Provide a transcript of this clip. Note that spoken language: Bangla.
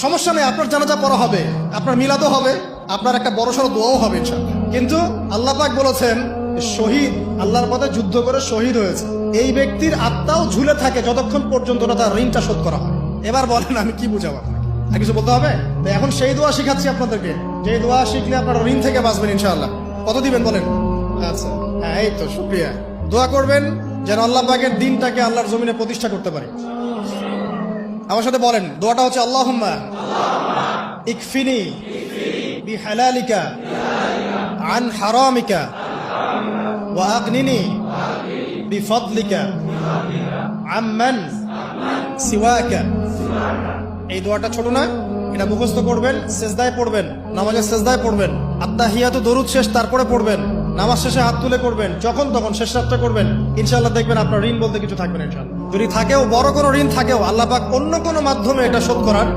সমস্যা নেই, আপনার জানাজা পড়া হবে, আপনার মিলাদও হবে, আপনার একটা বড়সড় দোয়াও হবে ইনশাআল্লাহ। কিন্তু আল্লাহ পাক বলেছেন শহীদ, আল্লাহর পথে যুদ্ধ করে শহীদ হয়েছে, এই ব্যক্তির আত্মাও ঝুলে থাকে যতক্ষণ পর্যন্ত না তার ঋণটা শোধ করা হয়। এবার বলেন আমি কি বুঝাবো আপনাকে, আর কিছু বলতে হবে? তো এখন সেই দোয়া শিখাচ্ছি আপনাদেরকে, যে দোয়া শিখলে আপনারা ঋণ থেকে বাঁচবেন ইনশাআল্লাহ। কত দিবেন বলেন? আচ্ছা হ্যাঁ, এই তো শুকরিয়া। দোয়া করবেন যেন আল্লাহ পাকের দিনটাকে আল্লাহর জমিনে প্রতিষ্ঠা করতে পারি। আমার সাথে বলেন, দোয়াটা হচ্ছে আল্লাহুম্মা ইকফিনি বিহালালিকা আন হারামিকা ওয়া আগনিনি বিফদলিকা আম্মান সিওয়াকা। এই দোয়াটা ছোট না, এটা মুখস্থ করবেন, সেজদায় পড়বেন, নামাজের সেজদায় পড়বেন, আত্তাহিয়াতু দরুদ শেষ তারপরে পড়বেন, নামাজ শেষে হাত তুলে করবেন, যখন তখন শেষ রাতটা করবেন, ইনশাআল্লাহ দেখবেন আপনার ঋণ বলতে কিছু থাকবে না ইনশাআল্লাহ। যদি থাকেও, বড় কোনো ঋণ থাকেও, আল্লাহ পাক অন্য কোনো মাধ্যমে এটা শোধ করার